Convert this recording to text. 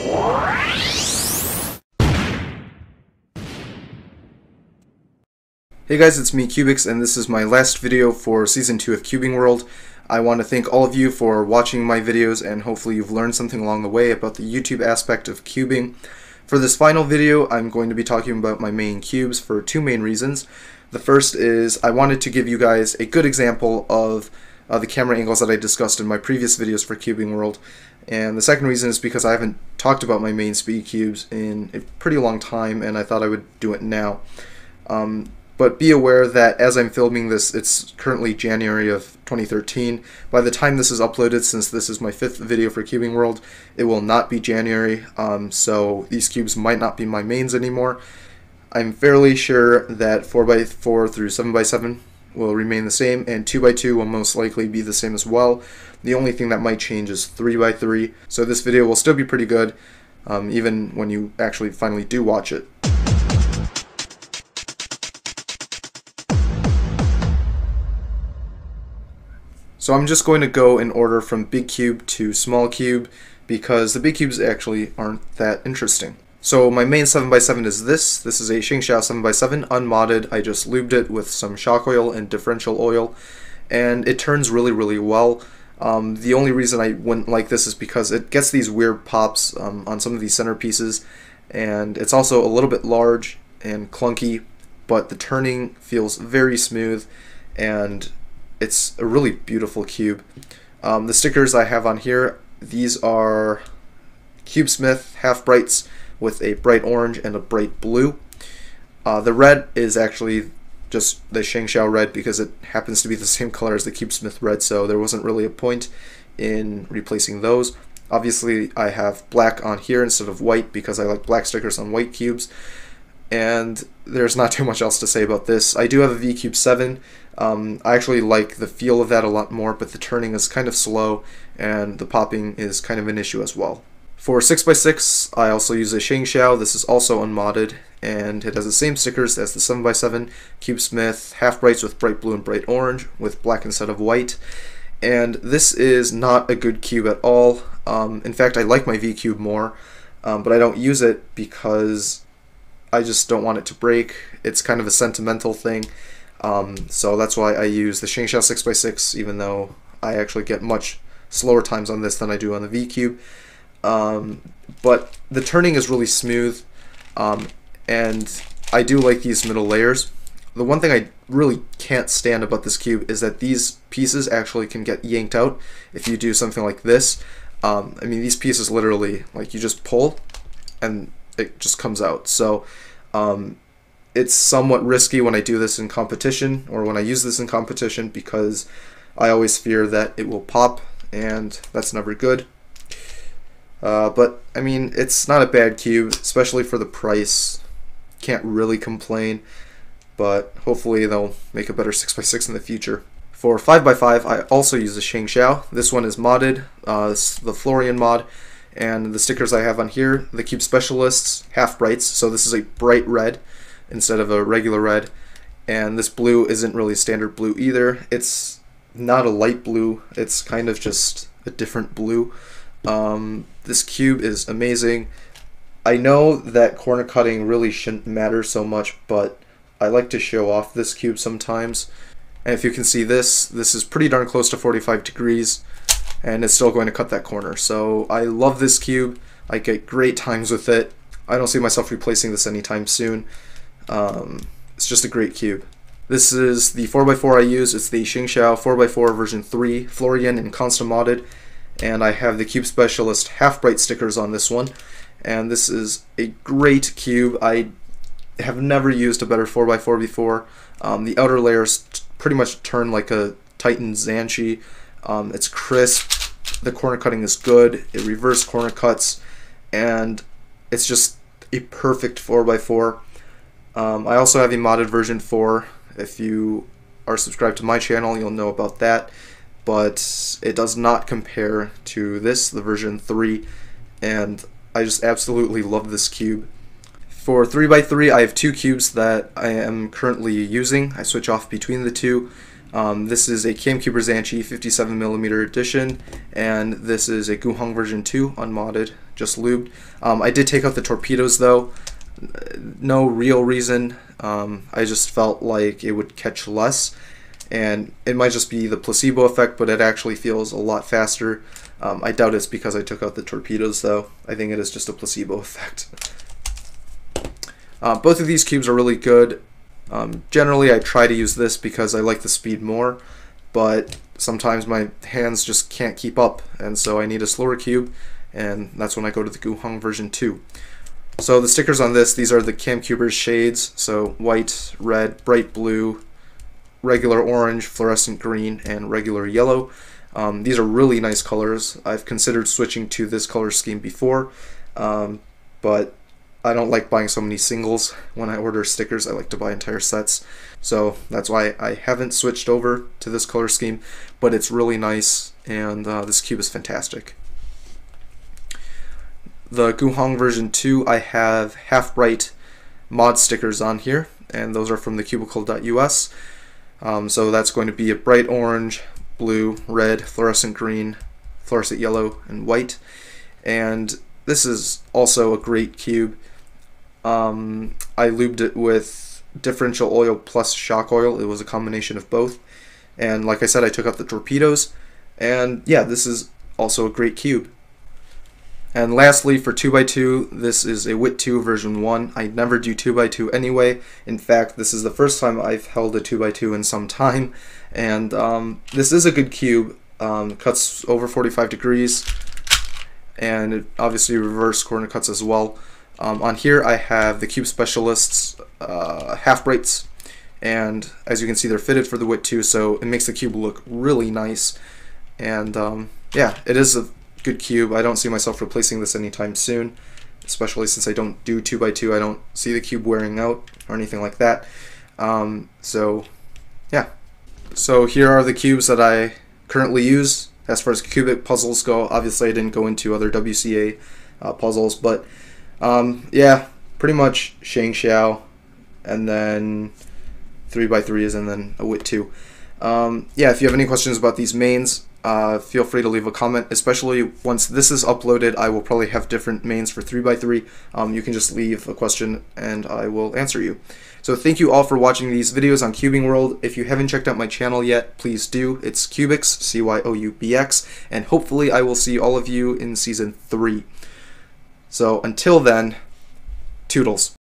Hey guys, it's me, cyoubx, and this is my last video for Season 2 of Cubing World. I want to thank all of you for watching my videos, and hopefully you've learned something along the way about the YouTube aspect of cubing. For this final video, I'm going to be talking about my main cubes for two main reasons. The first is I wanted to give you guys a good example of the camera angles that I discussed in my previous videos for Cubing World. And the second reason is because I haven't talked about my Main Speedcubes in a pretty long time, and I thought I would do it now. But be aware that as I'm filming this, it's currently January of 2013. By the time this is uploaded, since this is my 5th video for Cubing World, it will not be January, so these cubes might not be my mains anymore. I'm fairly sure that 4x4 through 7x7 will remain the same, and 2x2 will most likely be the same as well. The only thing that might change is 3x3, so this video will still be pretty good, even when you actually finally do watch it. So I'm just going to go in order from big cube to small cube because the big cubes actually aren't that interesting. So my main 7x7 is this. This is a Shengshou 7x7 unmodded. I just lubed it with some shock oil and differential oil, and it turns really well. The only reason I wouldn't like this is because it gets these weird pops on some of these centerpieces, and it's also a little bit large and clunky, but the turning feels very smooth, and it's a really beautiful cube. The stickers I have on here, these are Cubesmith half brights with a bright orange and a bright blue. The red is actually just the Shengshou red because it happens to be the same color as the Cubesmith red, so there wasn't really a point in replacing those. Obviously I have black on here instead of white because I like black stickers on white cubes. And there's not too much else to say about this. I do have a VCube 7. I actually like the feel of that a lot more, but the turning is kind of slow and the popping is kind of an issue as well. For 6x6, I also use a Shengshou. This is also unmodded, and it has the same stickers as the 7x7 Cubesmith half brights with bright blue and bright orange with black instead of white. And this is not a good cube at all. In fact, I like my VCube more, but I don't use it because I just don't want it to break. It's kind of a sentimental thing, so that's why I use the Shengshou 6x6, even though I actually get much slower times on this than I do on the VCube. But the turning is really smooth, and I do like these middle layers. The one thing I really can't stand about this cube is that these pieces actually can get yanked out if you do something like this. I mean, these pieces literally, like, you just pull and it just comes out. So it's somewhat risky when I do this in competition, or when I use this in competition, because I always fear that it will pop, and that's never good. But I mean, it's not a bad cube, especially for the price. Can't really complain, but hopefully they'll make a better 6x6 in the future. For 5x5, I also use a Shengshou. This one is modded, it's the Florian mod. And the stickers I have on here, the Cube Specialists half brights, so this is a bright red instead of a regular red. And this blue isn't really standard blue either. It's not a light blue, it's kind of just a different blue. This cube is amazing. I know that corner cutting really shouldn't matter so much, but I like to show off this cube sometimes. And if you can see this is pretty darn close to 45 degrees. And it's still going to cut that corner. So I love this cube. I get great times with it. I don't see myself replacing this anytime soon. It's just a great cube. This is the 4x4 I use. It's the Shengshou 4x4 version 3, Florian and constant modded. And I have the Cube Specialist half bright stickers on this one. And this is a great cube. I have never used a better 4x4 before. The outer layers pretty much turn like a Titan Zanshi. It's crisp, the corner cutting is good, it reverse corner cuts, and it's just a perfect 4x4. I also have a modded version 4. If you are subscribed to my channel, you'll know about that, but it does not compare to this, the version 3, and I just absolutely love this cube. For 3x3, I have two cubes that I am currently using. I switch off between the two. This is a CamCube Zanchi 57mm edition, and this is a Guhong version 2, unmodded, just lubed. I did take out the torpedoes though, no real reason. I just felt like it would catch less, and it might just be the placebo effect, but it actually feels a lot faster. I doubt it's because I took out the torpedoes though. I think it is just a placebo effect. Both of these cubes are really good. Generally I try to use this because I like the speed more, but sometimes my hands just can't keep up, and so I need a slower cube, and that's when I go to the Guhong version 2. So the stickers on this, these are the CamCubers shades, so white, red, bright blue, regular orange, fluorescent green, and regular yellow. These are really nice colors. I've considered switching to this color scheme before, but I don't like buying so many singles. When I order stickers, I like to buy entire sets. So that's why I haven't switched over to this color scheme, but it's really nice, and this cube is fantastic. The Guhong version 2, I have half bright mod stickers on here, and those are from the cubicle.us. So that's going to be a bright orange, blue, red, fluorescent green, fluorescent yellow, and white. And this is also a great cube. I lubed it with differential oil plus shock oil. It was a combination of both. And like I said, I took out the torpedoes. And yeah, this is also a great cube. And lastly, for 2x2, this is a WIT 2 version 1. I never do 2x2 anyway. In fact, this is the first time I've held a 2x2 in some time. And this is a good cube. Cuts over 45 degrees. And it obviously reverse corner cuts as well. On here I have the Cube Specialists half brights, and as you can see they're fitted for the WIT 2, so it makes the cube look really nice. And yeah, it is a good cube. I don't see myself replacing this anytime soon, especially since I don't do 2x2. I don't see the cube wearing out or anything like that. So yeah, so here are the cubes that I currently use. As far as cubic puzzles go, obviously I didn't go into other WCA puzzles, but yeah, pretty much Shengshou, and then 3x3s, and then a WIT 2. Yeah, if you have any questions about these mains, feel free to leave a comment, especially once this is uploaded. I will probably have different mains for 3x3. You can just leave a question and I will answer you. So thank you all for watching these videos on Cubing World. If you haven't checked out my channel yet, please do. It's cyoubx, cyoubx, and hopefully I will see all of you in Season 3. So until then, toodles.